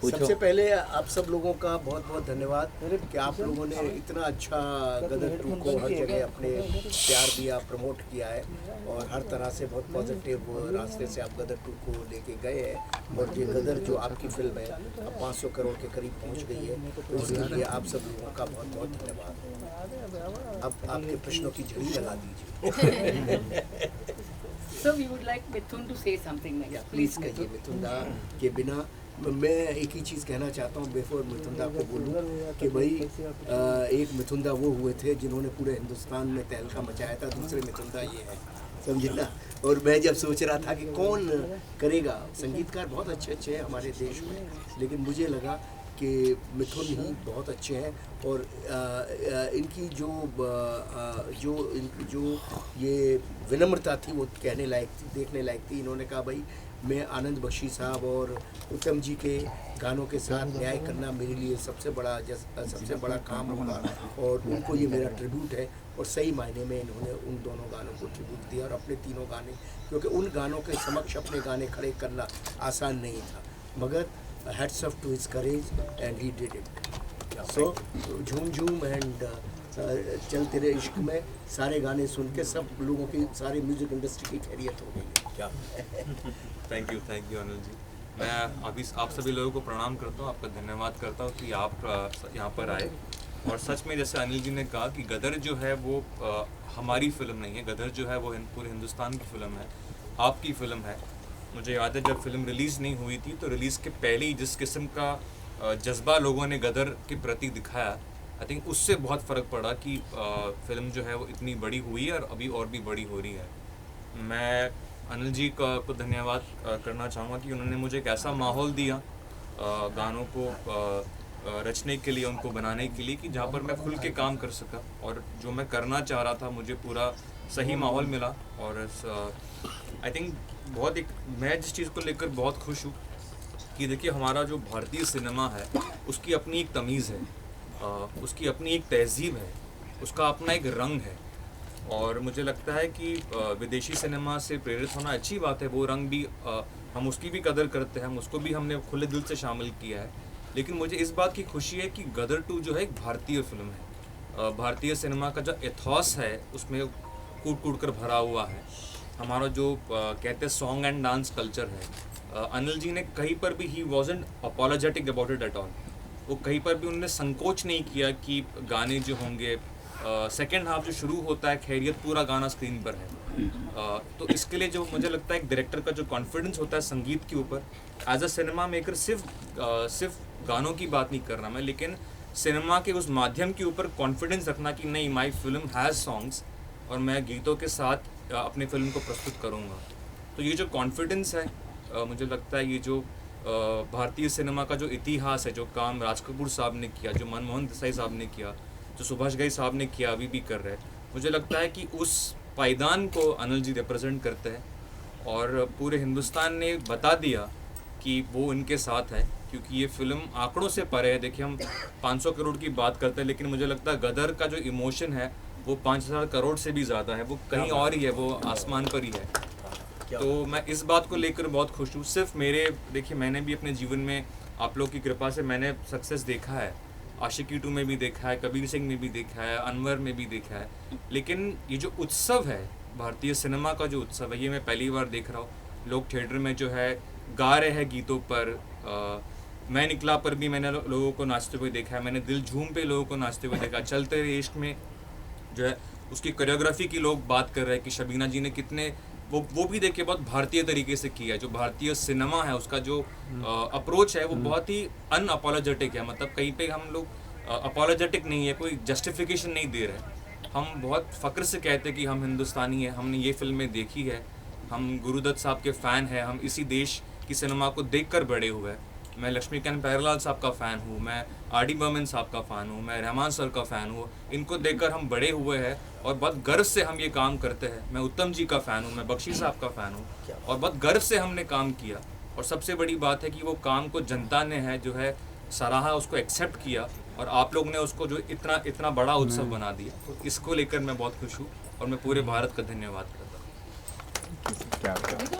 सबसे पहले आप सब लोगों का बहुत बहुत धन्यवाद कि आप लोगों ने इतना अच्छा गदर 2 को हर जगह अपने प्यार दिया, प्रमोट किया है और हर तरह से बहुत पॉजिटिव रास्ते से आप गदर 2 को लेके गए हैं। और ये गदर जो आपकी फिल्म है अब 500 करोड़ के करीब पहुंच गई है, तो इसके लिए आप सब लोगों का बहुत बहुत धन्यवाद। अब आपके प्रश्नों की झड़ी लगा दीजिए। So we would like Mithun to say something next. Please कहिए। मिथुन दा के बिना मैं एक ही चीज़ कहना चाहता हूँ बिफोर मिथुन दा को बोलूँ कि भाई एक मिथुन दा वो हुए थे जिन्होंने पूरे हिंदुस्तान में तहलका मचाया था, दूसरे मिथुन दा ये है, समझे ना। और मैं जब सोच रहा था कि कौन करेगा, संगीतकार बहुत अच्छे अच्छे हैं हमारे देश में, लेकिन मुझे लगा कि मिथुन ही बहुत अच्छे हैं। और इनकी जो ये विनम्रता थी वो कहने लायक थी, देखने लायक थी। इन्होंने कहा भाई मैं आनंद बख्शी साहब और उत्तम जी के गानों के साथ न्याय करना मेरे लिए सबसे बड़ा काम होगा और उनको ये मेरा ट्रिब्यूट है। और सही मायने में इन्होंने उन दोनों गानों को ट्रिब्यूट दिया और अपने तीनों गाने, क्योंकि उन गानों के समक्ष अपने गाने खड़े करना आसान नहीं था, मगर hats off to his courage and he did it. So Jhoom Jhoom and चल तेरे इश्क में सारे गाने सुन के सब लोगों की, सारी म्यूजिक इंडस्ट्री की खैरियत हो गई है। क्या थैंक यू अनिल जी। मैं अभी आप सभी लोगों को प्रणाम करता हूँ, आपका धन्यवाद करता हूँ कि आप यहाँ पर आए। और सच में जैसे अनिल जी ने कहा कि गदर जो है वो हमारी फिल्म नहीं है, गदर जो है वो पूरे हिंदुस्तान की फिल्म है, आपकी फिल्म है। मुझे याद है जब फिल्म रिलीज़ नहीं हुई थी तो रिलीज़ के पहले ही जिस किस्म का जज्बा लोगों ने गदर के प्रति दिखाया, आई थिंक उससे बहुत फ़र्क पड़ा कि फिल्म जो है वो इतनी बड़ी हुई है और अभी और भी बड़ी हो रही है। मैं अनिल जी को धन्यवाद करना चाहूँगा कि उन्होंने मुझे एक ऐसा माहौल दिया गानों को रचने के लिए, उनको बनाने के लिए, कि जहाँ पर मैं खुल के काम कर सका और जो मैं करना चाह रहा था मुझे पूरा सही माहौल मिला। और आई थिंक मैं जिस चीज़ को लेकर बहुत खुश हूँ कि देखिए हमारा जो भारतीय सिनेमा है उसकी अपनी एक तमीज़ है, उसकी अपनी एक तहजीब है, उसका अपना एक रंग है। और मुझे लगता है कि विदेशी सिनेमा से प्रेरित होना अच्छी बात है, वो रंग भी हम उसकी भी कदर करते हैं, उसको भी हमने खुले दिल से शामिल किया है। लेकिन मुझे इस बात की खुशी है कि गदर 2 जो है एक भारतीय फिल्म है। भारतीय सिनेमा का जो एथॉस है उसमें कूट कूट कर भरा हुआ है। हमारा जो कहते हैं सॉन्ग एंड डांस कल्चर है, अनिल जी ने कहीं पर भी he wasn't apologetic about it at all. वो कहीं पर भी उन्होंने संकोच नहीं किया कि गाने जो होंगे, सेकेंड हाफ जो शुरू होता है खैरियत पूरा गाना स्क्रीन पर है। तो इसके लिए जो मुझे लगता है एक डायरेक्टर का जो कॉन्फिडेंस होता है संगीत के ऊपर, एज अ सिनेमा मेकर सिर्फ गानों की बात नहीं कर रहा मैं, लेकिन सिनेमा के उस माध्यम के ऊपर कॉन्फिडेंस रखना कि नहीं, माई फिल्म हैज़ सॉन्ग्स और मैं गीतों के साथ अपनी फिल्म को प्रस्तुत करूँगा। तो ये जो कॉन्फिडेंस है, मुझे लगता है ये जो भारतीय सिनेमा का जो इतिहास है, जो काम राज कपूर साहब ने किया, जो मनमोहन देसाई साहब ने किया, जो सुभाष घई साहब ने किया, अभी भी कर रहे हैं, मुझे लगता है कि उस पायदान को अनिल जी रिप्रेजेंट करते हैं। और पूरे हिंदुस्तान ने बता दिया कि वो इनके साथ है, क्योंकि ये फिल्म आंकड़ों से परे है। देखिए हम 500 करोड़ की बात करते हैं, लेकिन मुझे लगता है गदर का जो इमोशन है वो 5000 करोड़ से भी ज़्यादा है, वो कहीं और ही है, वो आसमान पर ही है। तो मैं इस बात को लेकर बहुत खुश हूँ। सिर्फ देखिए मैंने भी अपने जीवन में आप लोग की कृपा से मैंने सक्सेस देखा है, आशिकी 2 में भी देखा है, कबीर सिंह में भी देखा है, अनवर में भी देखा है, लेकिन ये जो उत्सव है, भारतीय सिनेमा का जो उत्सव है, ये मैं पहली बार देख रहा हूँ। लोग थिएटर में जो है गा रहे हैं गीतों पर, मैं निकला पर भी मैंने लोगों को नाचते हुए देखा है, मैंने दिल झूम पे लोगों को नाचते हुए देखा, चलते रहे इश्क में जो है उसकी कोरियोग्राफी की लोग बात कर रहे हैं कि शबीना जी ने कितने वो भी देखिए बहुत भारतीय तरीके से किया है। जो भारतीय सिनेमा है उसका जो अप्रोच है वो बहुत ही अनअपोलोजेटिक है, मतलब कहीं पे हम लोग अपोलोजेटिक नहीं है, कोई जस्टिफिकेशन नहीं दे रहे। हम बहुत फ़ख्र से कहते हैं कि हम हिंदुस्तानी हैं, हमने ये फिल्में देखी है, हम गुरुदत्त साहब के फ़ैन हैं, हम इसी देश की सिनेमा को देखकर बड़े हुए हैं। मैं लक्ष्मीकांत प्यारेलाल साहब का फ़ैन हूँ, मैं आर डी बर्मन साहब का फ़ैन हूँ, मैं रहमान सर का फ़ैन हूँ, इनको देखकर हम बड़े हुए हैं और बहुत गर्व से हम ये काम करते हैं। मैं उत्तम जी का फ़ैन हूँ, मैं बख्शी साहब का फ़ैन हूँ और बहुत गर्व से हमने काम किया। और सबसे बड़ी बात है कि वो काम को जनता ने है जो है सराहा, उसको एक्सेप्ट किया और आप लोग ने उसको जो इतना बड़ा उत्सव बना दिया, तो इसको लेकर मैं बहुत खुश हूँ और मैं पूरे भारत का धन्यवाद करता हूँ।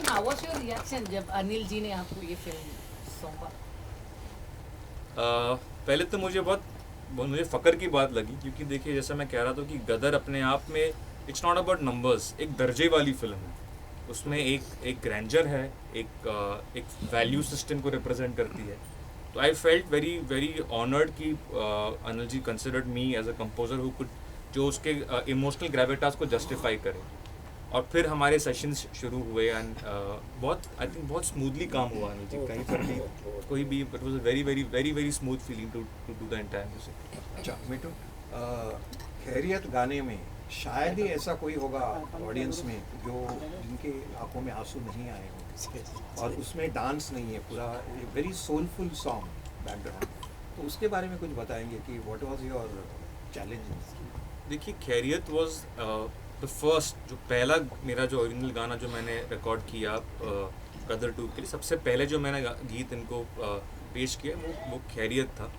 हाउ वाज योर रिएक्शन जब अनिल जी ने आपको ये फिल्म song का? पहले तो मुझे मुझे फ़क्र की बात लगी, क्योंकि देखिए जैसा मैं कह रहा था कि गदर अपने आप में इट्स नॉट अबाउट नंबर्स, एक दर्जे वाली फिल्म है। उसमें एक ग्रैंडर है, एक वैल्यू सिस्टम को रिप्रेजेंट करती है। तो I felt very very honoured कि Anil ji considered me as a composer who could, जो उसके इमोशनल ग्रेविटास को जस्टिफाई करे। और फिर हमारे सेशंस शुरू हुए एंड आई थिंक बहुत स्मूथली काम हुआ अनिल जी, कहीं पर भी कोई भी, it was a very very very very smooth feeling to do the entire music. अच्छा मिठू, खैरियत गाने में शायद ही ऐसा कोई होगा ऑडियंस में जो जिनके आंखों में आंसू नहीं आए हों, और उसमें डांस नहीं है, पूरा वेरी सोलफुल सॉन्ग बैकग्राउंड। तो उसके बारे में कुछ बताएंगे कि व्हाट वाज योर चैलेंज? देखिए खैरियत वाज द फर्स्ट, जो पहला मेरा जो ओरिजिनल गाना जो मैंने रिकॉर्ड किया गदर 2 के लिए, सबसे पहले जो मैंने गीत इनको पेश किया वो खैरियत था।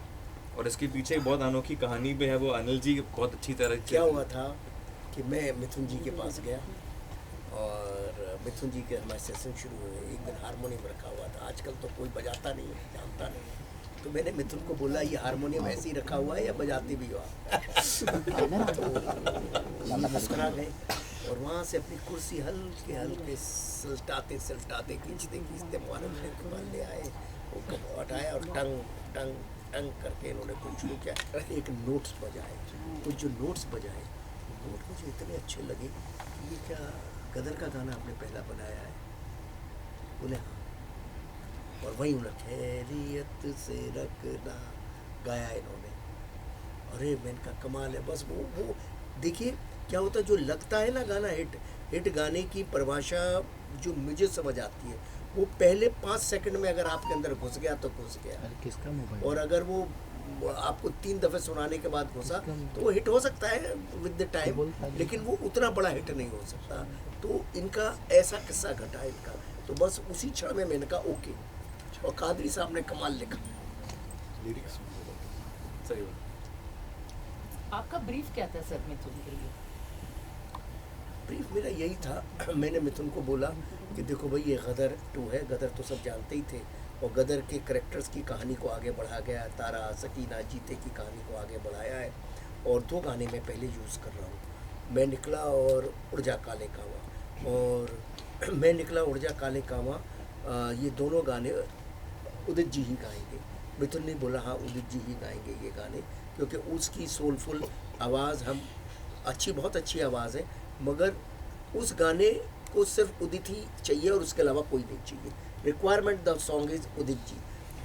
और इसके पीछे एक बहुत अनोखी कहानी भी है, वो अनिल जी बहुत अच्छी तरह क्या हुआ था कि मैं मिथुन जी के पास गया और मिथुन जी के हमारे सेशन शुरू हुए। एक दिन हारमोनियम रखा हुआ था, आजकल तो कोई बजाता नहीं है, जानता नहीं। तो मैंने मिथुन को बोला ये हारमोनियम ऐसे ही रखा हुआ है या बजाते भी हो आप? तो मुस्कुरा गए और वहाँ से अपनी कुर्सी हल्के हल्के सलटाते सलटाते खींचते खींचते मोबाइल ले आए, वो हटाया और टंग टंग टंग करके इन्होंने कुछ शुरू किया। एक नोट्स बजाए, कुछ जो नोट्स बजाए, नोट मुझे इतने अच्छे लगे कि ये क्या गदर का गाना आपने पहला बनाया है? बोले हाँ। और वहीं उन्होंने खैरियत से रखना गाया इन्होंने। अरे मैंने कहा कमाल है। बस वो देखिए क्या होता है, जो लगता है ना गाना हिट गाने की परिभाषा जो मुझे समझ आती है, वो पहले 5 सेकंड में अगर आपके अंदर घुस गया तो घुस गया, किसका मोबाइल? और अगर वो आपको 3 दफ़े सुनाने के बाद घुसा तो वो हिट हो सकता है विद द टाइम, लेकिन वो उतना बड़ा हिट नहीं हो सकता। तो इनका ऐसा किस्सा घटा इनका, तो बस उसी क्षण में मैंने कहा ओके। और कादरी साहब ने कमाल लिखा लिरिक्स। सही बात। आपका ब्रीफ क्या था सर मिथुन के लिए? ब्रीफ मेरा यही था, मैंने मिथुन को बोला कि देखो भाई ये गदर 2 है, गदर तो सब जानते ही थे, और गदर के करेक्टर्स की कहानी को आगे बढ़ा गया, तारा सकीना जीते की कहानी को आगे बढ़ाया है, और 2 गाने मैं पहले यूज़ कर रहा हूँ, मैं निकला और उड़जा काले कावा। और मैं निकला उड़जा काले कावा, ये दोनों गाने उदित जी ही गाएंगे। मिथुन ने बोला हाँ उदित जी ही गाएंगे ये गाने, क्योंकि उसकी सोलफुल आवाज़ हम बहुत अच्छी आवाज़ है, मगर उस गाने को सिर्फ उदित ही चाहिए और उसके अलावा कोई नहीं चाहिए। Requirement the song is Udit ji.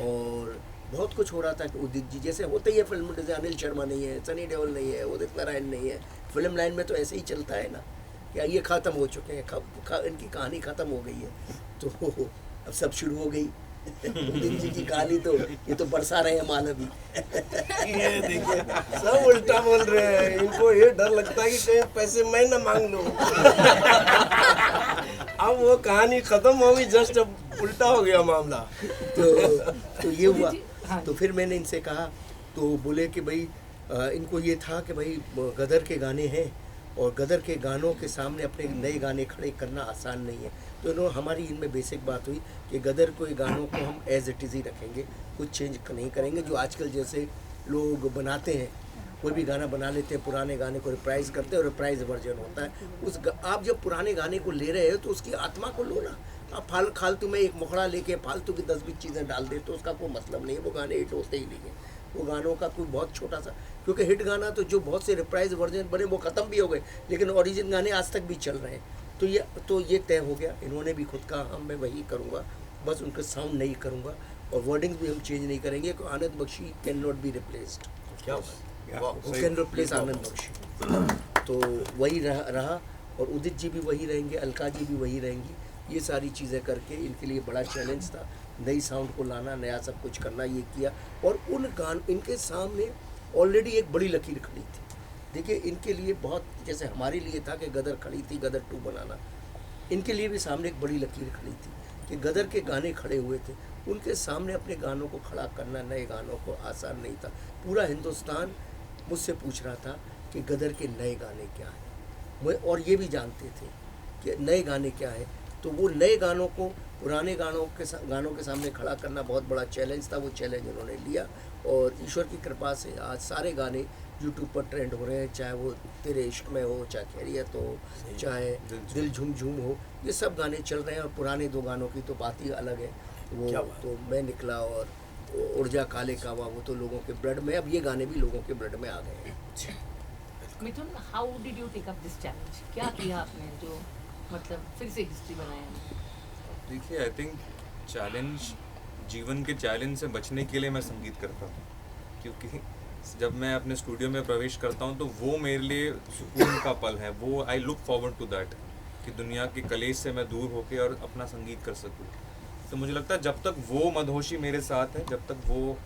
और बहुत कुछ हो रहा था कि उदित जी जैसे होते ही है फिल्म, जैसे अनिल शर्मा नहीं है, सनी देओल नहीं है, उदित नारायण नहीं है, फिल्म लाइन में तो ऐसे ही चलता है ना, क्या ये ख़त्म हो चुके हैं, इनकी कहानी ख़त्म हो गई है, तो अब सब शुरू हो गई उदित जी की कहानी। तो ये तो बरसा रहे हैं माल अभी। ये देखिए सब उल्टा बोल रहे हैं, इनको ये डर लगता है कि कहीं पैसे मैं ना मांग लूं। अब वो कहानी खत्म हो गई, जस्ट अब उल्टा हो गया मामला। तो ये हुआ। तो फिर मैंने इनसे कहा, तो बोले कि भाई इनको ये था कि भाई गदर के गाने हैं और गदर के गानों के सामने अपने नए गाने खड़े करना आसान नहीं है। तो इन्होंने हमारी इनमें बेसिक बात हुई कि गदर के गानों को हम एज इट इज़ ही रखेंगे, कुछ चेंज नहीं करेंगे। जो आजकल जैसे लोग बनाते हैं, कोई भी गाना बना लेते हैं, पुराने गाने को रिप्राइज करते हैं और रिप्राइज वर्जन होता है। आप जब पुराने गाने को ले रहे हो तो उसकी आत्मा को लो ना। आप फालतू में एक मुखड़ा लेके फालतू की 10-20 चीज़ें डाल दे तो उसका कोई मतलब नहीं है, वो गाने हिट होते ही नहीं है। वो गानों का कोई बहुत छोटा सा, क्योंकि हिट गाना तो जो बहुत से रिप्राइज वर्जन बने वो ख़त्म भी हो गए, लेकिन ओरिजिनल गाने आज तक भी चल रहे हैं। तो ये तय हो गया। इन्होंने भी खुद कहा हाँ मैं वही करूँगा, बस उनका साउंड नहीं करूँगा और वर्डिंग्स भी हम चेंज नहीं करेंगे। Anand Bakshi cannot be replaced, can replace Anand Bakshi. तो वही रहा और उदित जी भी वही रहेंगे, अलका जी भी वही रहेंगी। ये सारी चीज़ें करके इनके लिए बड़ा चैलेंज था, नई साउंड को लाना, नया सब कुछ करना, ये किया। और इनके सामने ऑलरेडी एक बड़ी लकीर खड़ी थी। देखिए इनके लिए बहुत, जैसे हमारे लिए था कि गदर खड़ी थी, गदर 2 बनाना, इनके लिए भी सामने एक बड़ी लकीर खड़ी थी कि गदर के गाने खड़े हुए थे, उनके सामने अपने गानों को खड़ा करना, नए गानों को आसान नहीं था। पूरा हिंदुस्तान मुझसे पूछ रहा था कि गदर के नए गाने क्या हैं, और ये भी जानते थे कि नए गाने क्या है। तो वो नए गानों को पुराने गानों के सामने खड़ा करना बहुत बड़ा चैलेंज था। वो चैलेंज उन्होंने लिया और ईश्वर की कृपा से आज सारे गाने यूट्यूब पर ट्रेंड हो रहे हैं, चाहे वो तेरे इश्क में हो, चाहे खैरियत हो, चाहे दिल झूम झूम हो, ये सब गाने चल रहे हैं। और पुराने 2 गानों की तो बात ही अलग है। वो तो मैं निकला और उड़जा काले कावा, वो तो लोगों के ब्लड में, अब ये गाने भी लोगों के ब्लड में आ गए हैं। Mithun, how did you take up this challenge? क्या किया आपने जो मतलब फिर से हिस्ट्री बनाया? देखिए, आई थिंक चैलेंज, जीवन के चैलेंज से बचने के लिए मैं संगीत करता हूँ, क्योंकि जब मैं अपने स्टूडियो में प्रवेश करता हूँ तो वो मेरे लिए सुकून का पल है। वो I look forward to that, कि दुनिया के कलेश से मैं दूर होके और अपना संगीत कर सकूँ। तो मुझे लगता है जब तक वो मदहोशी मेरे साथ है, जब तक वो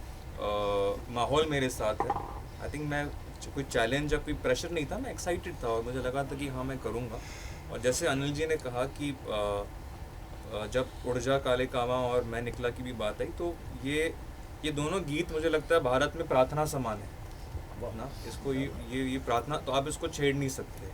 माहौल मेरे साथ है, आई थिंक मैं कोई चैलेंज या कोई प्रेशर नहीं था, मैं एक्साइटेड था और मुझे लगा था कि हाँ मैं करूँगा। और जैसे अनिल जी ने कहा कि जब उड़जा काले कावा और मैं निकला की भी बात आई, तो ये दोनों गीत मुझे लगता है भारत में प्रार्थना समान है ना। इसको ये प्रार्थना तो आप इसको छेड़ नहीं सकते।